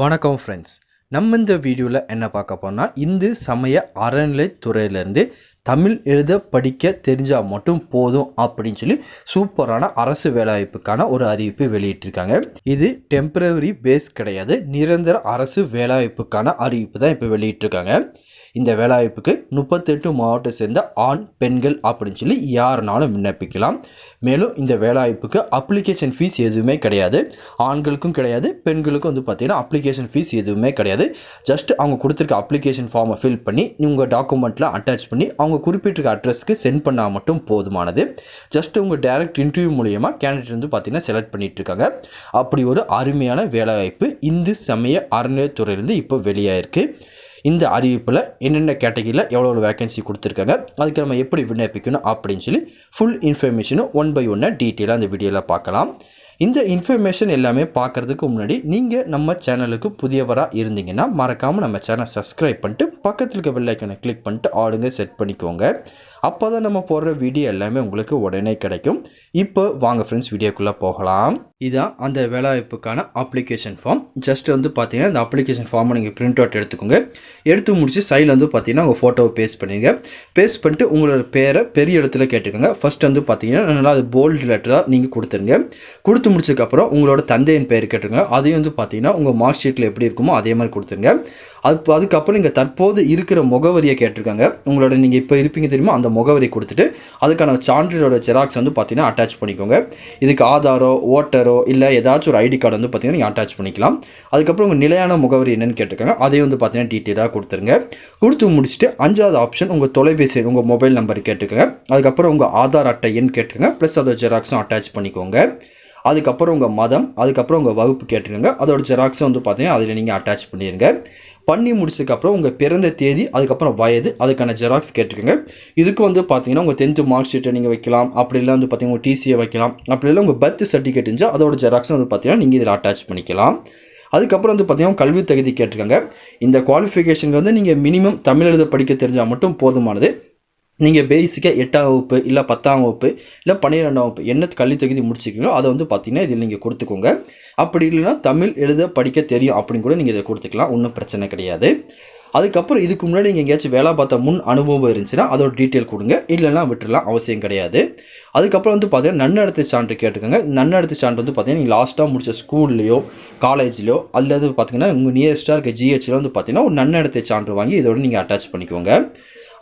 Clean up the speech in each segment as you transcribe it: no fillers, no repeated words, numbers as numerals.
வணக்கம் ஃப்ரெண்ட்ஸ். நம்ம இந்த வீடியோவில் என்ன பார்க்க போனால் இந்து சமய அறநிலைத்துறையிலேருந்து தமிழ் எழுத படிக்க தெரிஞ்சால் மட்டும் போதும் அப்படின்னு சொல்லி சூப்பரான அரசு வேலைவாய்ப்புக்கான ஒரு அறிவிப்பு வெளியிட்டிருக்காங்க. இது டெம்பரவரி பேஸ் கிடையாது, நிரந்தர அரசு வேலைவாய்ப்புக்கான அறிவிப்பு தான் இப்போ வெளியிட்டிருக்காங்க. இந்த வேலைவாய்ப்புக்கு 38 மாவட்டத்தை சேர்ந்த ஆண் பெண்கள் அப்படின்னு சொல்லி யாருனாலும் விண்ணப்பிக்கலாம். மேலும் இந்த வேலைவாய்ப்புக்கு அப்ளிகேஷன் ஃபீஸ் எதுவுமே கிடையாது. ஆண்களுக்கும் கிடையாது, பெண்களுக்கும் பார்த்தீங்கன்னா அப்ளிகேஷன் ஃபீஸ் எதுவுமே கிடையாது. ஜஸ்ட் அவங்க கொடுத்துருக்க அப்ளிகேஷன் ஃபார்மை ஃபில் பண்ணி உங்கள் டாக்குமெண்ட்லாம் அட்டாச் பண்ணி அவங்க குறிப்பிட்டிருக்க அட்ரஸ்க்கு சென்ட் பண்ணால் மட்டும் போதுமானது. ஜஸ்ட் உங்கள் டைரக்ட் இன்டர்வியூ மூலயமா கேண்டிடேட் பார்த்தீங்கன்னா செலக்ட் பண்ணிட்டு இருக்காங்க. அப்படி ஒரு அருமையான வேலைவாய்ப்பு இந்து சமய அறநிலையத்துறையிலேருந்து இப்போ வெளியாயிருக்கு. இந்த அறிவிப்பில் என்னென்ன கேட்டகரியில் எவ்வளோ வேகன்சி கொடுத்துருக்காங்க, அதுக்கு நம்ம எப்படி விண்ணப்பிக்கணும் அப்படின்னு சொல்லி ஃபுல் இன்ஃபர்மேஷனும் ஒன் பை ஒன்னாக டீட்டெயிலாக அந்த வீடியோவில் பார்க்கலாம். இந்த இன்ஃபர்மேஷன் எல்லாமே பார்க்குறதுக்கு முன்னாடி நீங்கள் நம்ம சேனலுக்கு புதியவராக இருந்தீங்கன்னா மறக்காமல் நம்ம சேனலை சப்ஸ்கிரைப் பண்ணிட்டு பக்கத்தில் இருக்க பெல் ஐக்கனை கிளிக் பண்ணிட்டு ஆளுங்க செட் பண்ணிக்கோங்க. அப்போ தான் நம்ம போடுற வீடியோ எல்லாமே உங்களுக்கு உடனே கிடைக்கும். இப்போ வாங்க ஃப்ரெண்ட்ஸ், வீடியோக்குள்ளே போகலாம். இதான் அந்த வேலைவாய்ப்புக்கான அப்ளிகேஷன் ஃபார்ம். ஜஸ்ட் பார்த்தீங்கன்னா இந்த அப்ளிகேஷன் ஃபார்மை நீங்கள் பிரிண்ட் அவுட் எடுத்துக்கோங்க. எடுத்து முடிச்சு சைடில் பார்த்தீங்கன்னா உங்கள் ஃபோட்டோவை பேஸ்ட் பண்ணிடுங்க. பேஸ்ட் பண்ணிட்டு உங்களோட பேரை பெரிய இடத்துல கேட்டுக்கோங்க. ஃபர்ஸ்ட் பார்த்தீங்கன்னா நல்லா அது போல்டு லெட்டராக நீங்கள் கொடுத்துருங்க. கொடுத்து முடிச்சதுக்கப்புறம் உங்களோட தந்தையின் பெயர் கேட்டுருங்க. அதையும் பார்த்தீங்கன்னா உங்கள் மார்க் ஷீட்டில் எப்படி இருக்குமோ அதே மாதிரி கொடுத்துருங்க. அதுக்கப்புறம் நீங்கள் தற்போது இருக்கிற முகவரியை கேட்டிருக்காங்க. உங்களோட நீங்கள் இப்போ இருப்பீங்க தெரியுமா, அந்த முகவரி கொடுத்துட்டு அதுக்கான சான்றிதழோட ஜெராக்ஸ் பார்த்தீங்கன்னா அட்டாச் பண்ணிக்கோங்க. இதுக்கு ஆதாரோ ஓட்டரோ இல்லை ஏதாச்சும் ஒரு ஐடி கார்டு பார்த்தீங்கன்னா நீங்கள் அட்டாச் பண்ணிக்கலாம். அதுக்கப்புறம் உங்கள் நிலையான முகவரி என்னன்னு கேட்டிருக்காங்க. அதையும் பார்த்தீங்கன்னா டீட்டெயிலாக கொடுத்துருங்க. கொடுத்து முடிச்சுட்டு 5வது ஆப்ஷன் உங்கள் தொலைபேசி உங்கள் மொபைல் நம்பர் கேட்டிருக்காங்க. அதுக்கப்புறம் உங்கள் ஆதார் அட்டை எண் கேட்டிருக்காங்க. ப்ளஸ் அதோட ஜெராக்ஸும் அட்டாச் பண்ணிக்கோங்க. அதுக்கப்புறம் உங்கள் மதம், அதுக்கப்புறம் உங்கள் வகுப்பு கேட்டிருக்காங்க. அதோட ஜெராக்ஸும் பார்த்தீங்கன்னா அதில் நீங்கள் அட்டாச் பண்ணிடுங்க. பண்ணி முடிச்சதுக்கப்புறம் உங்கள் பிறந்த தேதி, அதுக்கப்புறம் வயது, அதுக்கான ஜெராக்ஸ் கேட்டிருக்கங்க. இதுக்கு பார்த்தீங்கன்னா உங்கள் 10th மார்க் ஷீட்டை நீங்கள் வைக்கலாம். அப்படிலாம் பார்த்தீங்கன்னா உங்கள் டிசியை வைக்கலாம். அப்படிலாம் உங்கள் பர்த் சர்டிஃபிகேட் இருந்துச்சு அதோட ஜெராக்ஸும் பார்த்தீங்கன்னா நீங்கள் இதில் அட்டாச் பண்ணிக்கலாம். அதுக்கப்புறம் பார்த்தீங்கன்னா கல்வி தகுதி கேட்டிருக்காங்க. இந்த குவாலிஃபிகேஷனுக்கு நீங்கள் மினிமம் தமிழ் எழுத படிக்க தெரிஞ்சால் மட்டும் போதுமானது. நீங்கள் பேசிக்காக 8ஆம் வகுப்பு இல்லை 10ஆம் வகுப்பு இல்லை 12ஆம் வகுப்பு என்ன கல்வி தகுதி முடிச்சிருக்கீங்களோ அதை பார்த்தீங்கன்னா இதில் நீங்கள் கொடுத்துக்கோங்க. அப்படி இல்லைன்னா தமிழ் எழுத படிக்க தெரியும் அப்படின்னு கூட நீங்கள் இதை கொடுத்துக்கலாம், ஒன்றும் பிரச்சனை கிடையாது. அதுக்கப்புறம் இதுக்கு முன்னாடி நீங்கள் எங்கேயாச்சும் வேலை பார்த்த முன் அனுபவம் இருந்துச்சுன்னா அதோட டீட்டெயில் கொடுங்க, இல்லைன்னா விட்டுடலாம், அவசியம் கிடையாது. அதுக்கப்புறம் பார்த்தீங்கன்னா நன்னடத்தை சான்று கேட்டுக்கோங்க. நன்னடத்தை சான்று பார்த்தீங்கன்னா நீங்கள் லாஸ்ட்டாக முடிச்ச ஸ்கூல்லையோ காலேஜ்லையோ அல்லது பார்த்தீங்கன்னா உங்கள் நியரஸ்ட்டாக இருக்க ஜிஹெச்சில் பார்த்தீங்கன்னா ஒரு நன்னடத்தை சான்று வாங்கி இதோட நீங்கள் அட்டாச் பண்ணிக்கோங்க.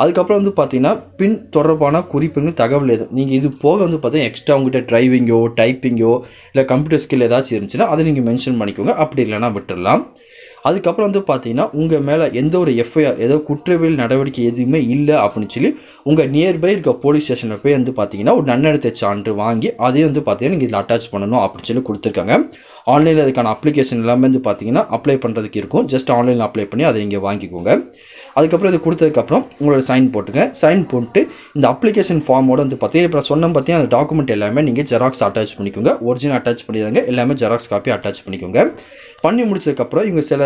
அதுக்கப்புறம் பார்த்தீங்கன்னா பின் தொடர்பான குறிப்புங்க தகவல் எதுவும் நீங்கள் இது போக பார்த்தீங்கன்னா எக்ஸ்ட்ரா உங்கள்கிட்ட டிரைவிங்கோ டைப்பிங்கோ இல்லை கம்ப்யூட்டர் ஸ்கில் ஏதாச்சும் இருந்துச்சுன்னா அதை நீங்கள் மென்ஷன் பண்ணிக்கோங்க, அப்படி இல்லைனா விட்டுடலாம். அதுக்கப்புறம் பார்த்தீங்கன்னா உங்கள் மேலே எந்த ஒரு எஃப்ஐஆர் ஏதோ குற்றவியல் நடவடிக்கை எதுவுமே இல்லை அப்படின்னு சொல்லி உங்கள் நியர்பை இருக்க போலீஸ் ஸ்டேஷனில் போய் பார்த்தீங்கன்னா ஒரு நன்னடத்தை சான்று வாங்கி அதையும் பார்த்தீங்கன்னா நீங்கள் இதில் அட்டாச் பண்ணணும் அப்படின்னு சொல்லி கொடுத்துருக்காங்க. ஆன்லைனில் அதுக்கான அப்ளிகேஷன் எல்லாமே பார்த்தீங்கன்னா அப்ளை பண்ணுறதுக்கு இருக்கும். ஜஸ்ட் ஆன்லைனில் அப்ளை பண்ணி அதை இங்கே வாங்கிக்கோங்க. அதுக்கப்புறம் இது கொடுத்ததுக்கப்புறம் உங்களோட சைன் போட்டுங்க. சைன் போட்டு இந்த அப்ளிகேஷன் ஃபார்மோட பார்த்தீங்கன்னா இப்போ சொன்ன பார்த்தீங்கன்னா அந்த டாக்குமெண்ட் எல்லாமே நீங்கள் ஜெராக்ஸ் அட்டாச் பண்ணிக்கோங்க. ஒரிஜினல் அட்டாச் பண்ணிடுங்க, எல்லாமே ஜெராக்ஸ் காப்பி அட்டாச் பண்ணிக்கோங்க. பண்ணி முடிச்சதுக்கப்புறம் இவங்க சில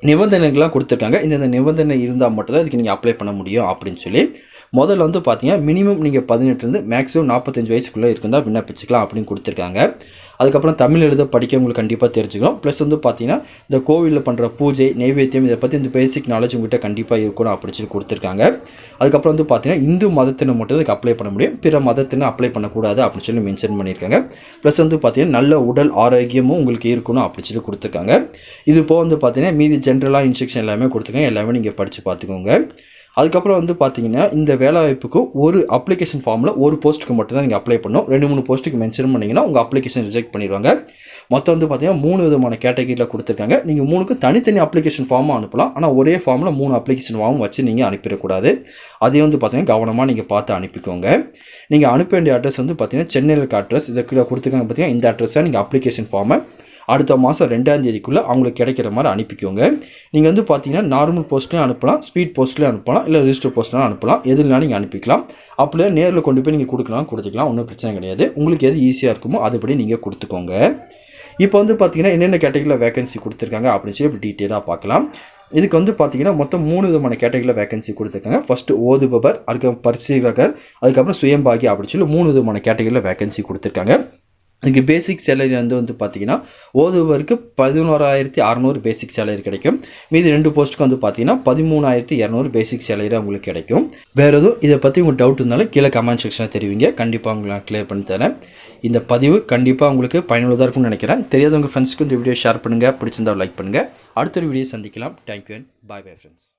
நிபந்தனைகள்லாம் கொடுத்துருக்காங்க. இந்த நிபந்தனை இருந்தால் மட்டும்தான் இதுக்கு நீங்கள் அப்ளை பண்ண முடியும் அப்படின்னு சொல்லி. முதல்ல பார்த்தீங்கன்னா மினிமம் நீங்கள் 18 மேக்ஸிமம் 45 வயசுக்குள்ளே இருந்தால் விண்ணப்பிச்சுக்கலாம் அப்படின்னு கொடுத்துருக்காங்க. அதுக்கப்புறம் தமிழ் எழுத படிக்க உங்களுக்கு கண்டிப்பாக தெரிஞ்சுக்கணும். ப்ளஸ் பார்த்தீங்கன்னா இந்த கோவிலில் பண்ணுற பூஜை நைவேத்தியம் இதை பற்றி இந்த பேசிக் நாலேஜ் உங்கள்கிட்ட கண்டிப்பாக இருக்கணும் அப்படின்னு சொல்லி கொடுத்துருக்காங்க. அதுக்கப்புறம் பார்த்தீங்கன்னா இந்து மதத்தினை மட்டும் இதுக்கு அப்ளை பண்ண முடியும், பிற மதத்தினை அப்ளை பண்ணக்கூடாது அப்படின்னு சொல்லி மென்ஷன் பண்ணியிருக்காங்க. ப்ளஸ் பார்த்தீங்கன்னா நல்ல உடல் ஆரோக்கியமும் உங்களுக்கு இருக்கணும் அப்படின்னு சொல்லி கொடுத்துருக்காங்க. இது போக பார்த்தீங்கன்னா மீதி ஜென்ரலாக இன்ஸ்ட்ரக்ஷன் எல்லாமே கொடுத்துருக்காங்க, எல்லாமே நீங்கள் படித்து பார்த்துக்கோங்க. அதுக்கப்புறம் பார்த்தீங்கன்னா இந்த வேலைவாய்ப்புக்கு ஒரு அப்ளிகேஷன் ஃபார்மில் ஒரு போஸ்ட்டுக்கு மட்டும் தான் நீங்கள் அப்ளை பண்ணணும். 2-3 போஸ்ட்டுக்கு மென்ஷன் பண்ணிங்கன்னா உங்கள் அப்ளிகேஷன் ரிஜெக்ட் பண்ணிடுவாங்க. மொத்தம் பார்த்தீங்கன்னா 3 விதமான கேட்டகரியில் கொடுத்துருக்காங்க. நீங்கள் 3க்கு தனித்தனி அப்ளிகேஷன் ஃபார்மாக அனுப்பலாம். ஆனால் ஒரே ஃபார்மில் 3 அப்ளிகேஷன் ஃபார்ம் வச்சு நீங்கள் அனுப்பிடக்கூடாது. அதையும் பார்த்தீங்கன்னா கவனமாக நீங்கள் பார்த்து அனுப்பிக்கோங்க. நீங்கள் அனுப்ப வேண்டிய அட்ரஸ் பார்த்தீங்கன்னா சென்னையில் இருக்க அட்ரஸ் இதை கொடுத்துருக்காங்க. பார்த்தீங்கன்னா இந்த அட்ரஸை நீங்கள் அப்ளிகேஷன் ஃபார்மை அடுத்த மாதம் 2ஆம் தேதிக்குள்ளே அவங்களுக்கு கிடைக்கிற மாதிரி அனுப்பிக்கோங்க. நீங்கள் பார்த்தீங்கன்னா நார்மல் போஸ்ட்லேயும் அனுப்பலாம், ஸ்பீட் போஸ்ட்லேயும் அனுப்பலாம், இல்லை ரிஜிஸ்டர் போஸ்ட்லாம் அனுப்பலாம், எதுனாலும் நீங்கள் அனுப்பிக்கலாம். அப்படியே நேரில் கொண்டு போய் நீங்கள் கொடுத்துக்கலாம், ஒன்றும் பிரச்சனை கிடையாது. உங்களுக்கு எது ஈஸியாக இருக்குமோ அதுபடி நீங்கள் கொடுத்துக்கோங்க. இப்போ பார்த்தீங்கன்னா என்னென்ன கேட்டகரியில் வேகன்சி கொடுத்துருக்காங்க அப்படின்னு சொல்லி டீட்டெயிலாக பார்க்கலாம். இதுக்கு பார்த்தீங்கன்னா மொத்தம் 3 விதமான கேட்டகரியில் வேகன்சி கொடுத்துருக்காங்க. ஃபஸ்ட்டு ஓதுபவர், அதுக்கப்புறம் பரிசீலகர், அதுக்கப்புறம் சுயம்பாகி அப்படின்னு சொல்லி 3 விதமான கேட்டகரியில் வேகன்சி கொடுத்துருக்காங்க. இதுக்கு பேசிக் சேலரி வந்து பார்த்தீங்கன்னா ஓதுவருக்கு 11,600 பேசிக் சேலரி கிடைக்கும். மீதி 2 போஸ்ட்டுக்கு வந்து பார்த்தீங்கன்னா 13,200 பேசிக் சேலரி உங்களுக்கு கிடைக்கும். வேறு எதுவும் இதை பற்றி உங்களுக்கு டவுட் இருந்தாலும் கீழே கமெண்ட் செக்ஷனில் தெரிவிங்க. கண்டிப்பாக உங்களுக்கு நான் கிளியர் பண்ணி தரேன். இந்த பதிவு கண்டிப்பாக உங்களுக்கு பயனுள்ளதாக இருக்கும்னு நினைக்கிறேன். தெரியாதவங்க ஃப்ரெண்ட்ஸ்க்கு இந்த வீடியோ ஷேர் பண்ணுங்கள். பிடிச்சிருந்தா லைக் பண்ணுங்கள். அடுத்த ஒரு வீடியோ சந்திக்கலாம். Thank you and bye friends.